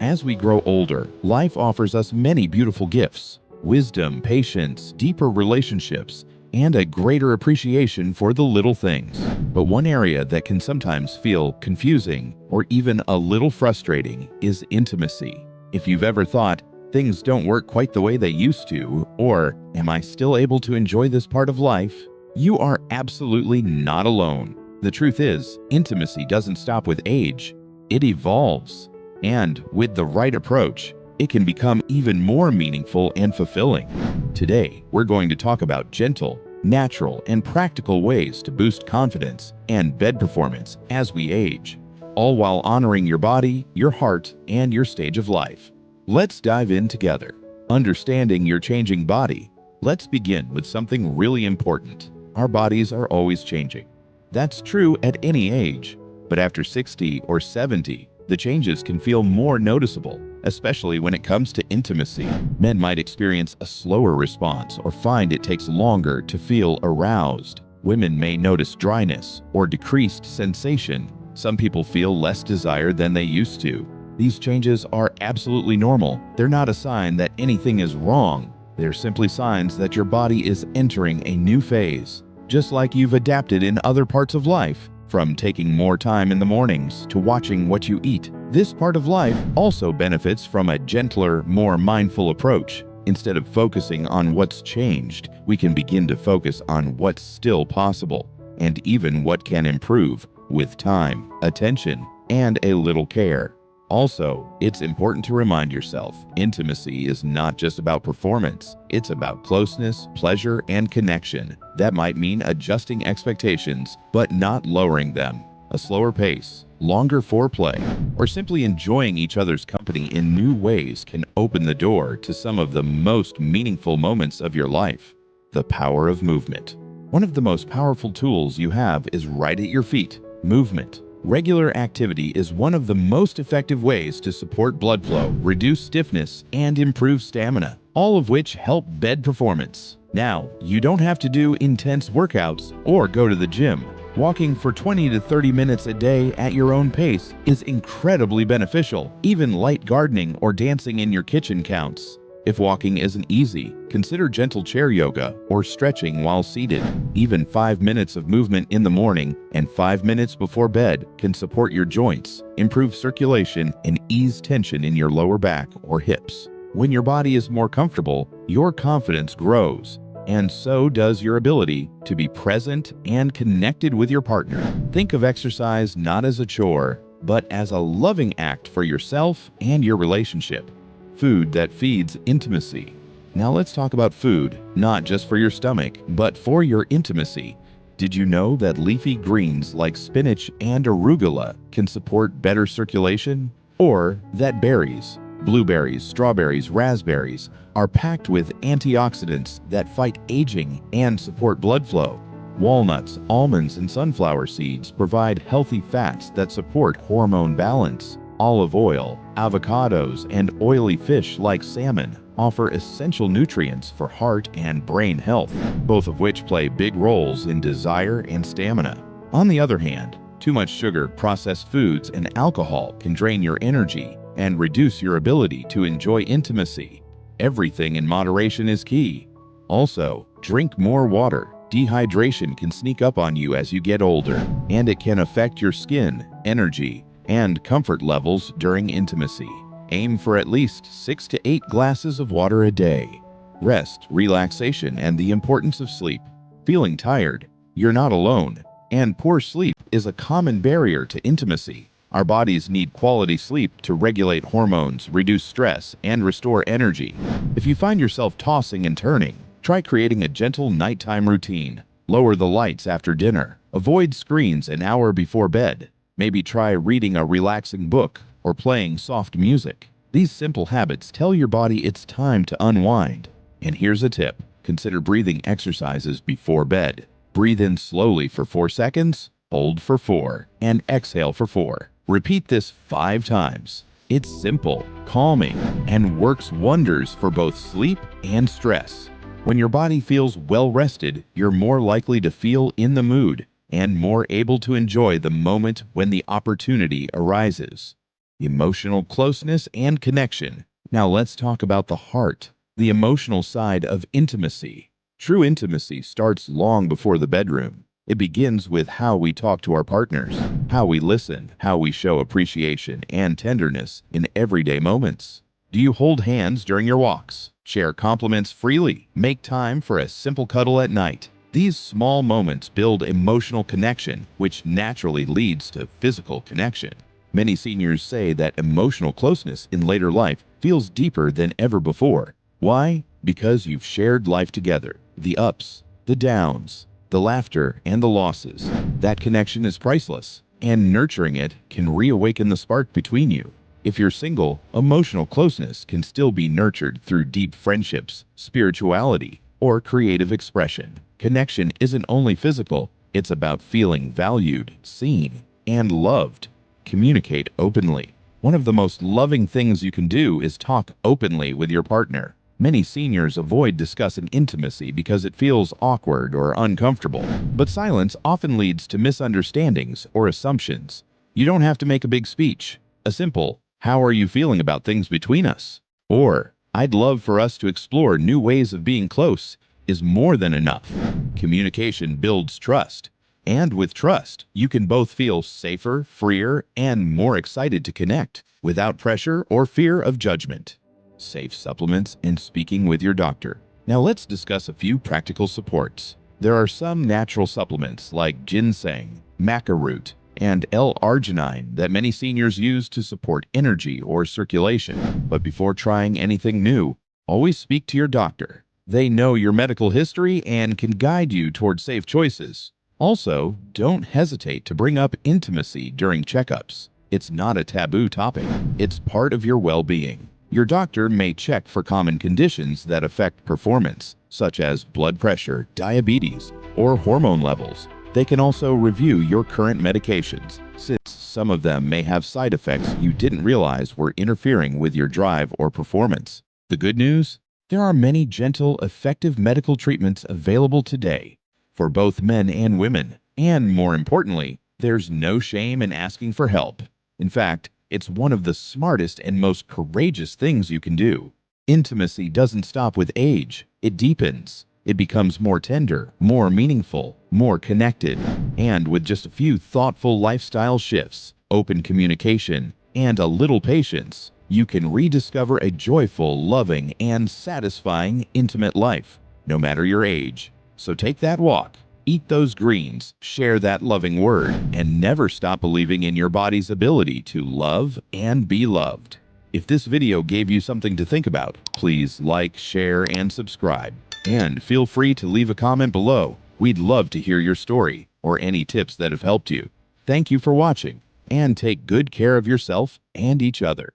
As we grow older, life offers us many beautiful gifts: wisdom, patience, deeper relationships, and a greater appreciation for the little things. But one area that can sometimes feel confusing or even a little frustrating is intimacy. If you've ever thought, things don't work quite the way they used to, or am I still able to enjoy this part of life? You are absolutely not alone. The truth is, intimacy doesn't stop with age, it evolves. And with the right approach, it can become even more meaningful and fulfilling. Today, we're going to talk about gentle, natural, and practical ways to boost confidence and bed performance as we age, all while honoring your body, your heart, and your stage of life. Let's dive in together. Understanding your changing body. Let's begin with something really important. Our bodies are always changing. That's true at any age, but after 60 or 70, the changes can feel more noticeable, especially when it comes to intimacy. Men might experience a slower response or find it takes longer to feel aroused. Women may notice dryness or decreased sensation. Some people feel less desire than they used to. These changes are absolutely normal. They're not a sign that anything is wrong. They're simply signs that your body is entering a new phase. Just like you've adapted in other parts of life, from taking more time in the mornings to watching what you eat, this part of life also benefits from a gentler, more mindful approach. Instead of focusing on what's changed, we can begin to focus on what's still possible, and even what can improve with time, attention, and a little care. Also, it's important to remind yourself, intimacy is not just about performance. It's about closeness, pleasure, and connection. That might mean adjusting expectations, but not lowering them. A slower pace, longer foreplay, or simply enjoying each other's company in new ways can open the door to some of the most meaningful moments of your life. The power of movement. One of the most powerful tools you have is right at your feet: movement. Regular activity is one of the most effective ways to support blood flow, reduce stiffness, and improve stamina, all of which help bed performance. Now, you don't have to do intense workouts or go to the gym. Walking for 20 to 30 minutes a day at your own pace is incredibly beneficial. Even light gardening or dancing in your kitchen counts. If walking isn't easy, consider gentle chair yoga or stretching while seated. Even 5 minutes of movement in the morning and 5 minutes before bed can support your joints, improve circulation, and ease tension in your lower back or hips. When your body is more comfortable, your confidence grows, and so does your ability to be present and connected with your partner. Think of exercise not as a chore, but as a loving act for yourself and your relationship. Food that feeds intimacy. Now let's talk about food, not just for your stomach, but for your intimacy. Did you know that leafy greens like spinach and arugula can support better circulation? Or that berries, blueberries, strawberries, raspberries are packed with antioxidants that fight aging and support blood flow? Walnuts, almonds, and sunflower seeds provide healthy fats that support hormone balance. Olive oil, avocados, and oily fish like salmon offer essential nutrients for heart and brain health, both of which play big roles in desire and stamina. On the other hand, too much sugar, processed foods, and alcohol can drain your energy and reduce your ability to enjoy intimacy. Everything in moderation is key. Also, drink more water. Dehydration can sneak up on you as you get older, and it can affect your skin, energy, and comfort levels during intimacy. Aim for at least 6 to 8 glasses of water a day. Rest, relaxation, and the importance of sleep. Feeling tired? You're not alone. And poor sleep is a common barrier to intimacy. Our bodies need quality sleep to regulate hormones, reduce stress, and restore energy. If you find yourself tossing and turning, try creating a gentle nighttime routine. Lower the lights after dinner. Avoid screens an hour before bed. Maybe try reading a relaxing book or playing soft music. These simple habits tell your body it's time to unwind. And here's a tip: consider breathing exercises before bed. Breathe in slowly for 4 seconds, hold for 4, and exhale for 4. Repeat this 5 times. It's simple, calming, and works wonders for both sleep and stress. When your body feels well rested, you're more likely to feel in the mood and more able to enjoy the moment when the opportunity arises. emotional closeness and connection. Now let's talk about the heart, the emotional side of intimacy. True intimacy starts long before the bedroom. It begins with how we talk to our partners, how we listen, how we show appreciation and tenderness in everyday moments. Do you hold hands during your walks? Share compliments freely? Make time for a simple cuddle at night? These small moments build emotional connection, which naturally leads to physical connection. Many seniors say that emotional closeness in later life feels deeper than ever before. Why? Because you've shared life together. The ups, the downs, the laughter, and the losses. That connection is priceless, and nurturing it can reawaken the spark between you. If you're single, emotional closeness can still be nurtured through deep friendships, spirituality, or creative expression. Connection isn't only physical, it's about feeling valued, seen, and loved. Communicate openly. One of the most loving things you can do is talk openly with your partner. Many seniors avoid discussing intimacy because it feels awkward or uncomfortable, but silence often leads to misunderstandings or assumptions. You don't have to make a big speech. A simple, "How are you feeling about things between us?" or "I'd love for us to explore new ways of being close," is more than enough. Communication builds trust. And with trust, you can both feel safer, freer, and more excited to connect without pressure or fear of judgment. Safe supplements and speaking with your doctor. Now let's discuss a few practical supports. There are some natural supplements like ginseng, maca root, and L-arginine that many seniors use to support energy or circulation. But before trying anything new, always speak to your doctor. They know your medical history and can guide you toward safe choices. Also, don't hesitate to bring up intimacy during checkups. It's not a taboo topic. It's part of your well-being. Your doctor may check for common conditions that affect performance, such as blood pressure, diabetes, or hormone levels. They can also review your current medications, since some of them may have side effects you didn't realize were interfering with your drive or performance. The good news? There are many gentle, effective medical treatments available today for both men and women. And more importantly, there's no shame in asking for help. In fact, it's one of the smartest and most courageous things you can do. Intimacy doesn't stop with age. It deepens. It becomes more tender, more meaningful, more connected. And with just a few thoughtful lifestyle shifts, open communication, and a little patience, you can rediscover a joyful, loving, and satisfying intimate life, no matter your age. So take that walk, eat those greens, share that loving word, and never stop believing in your body's ability to love and be loved. If this video gave you something to think about, please like, share, and subscribe. And feel free to leave a comment below. We'd love to hear your story or any tips that have helped you. Thank you for watching, and take good care of yourself and each other.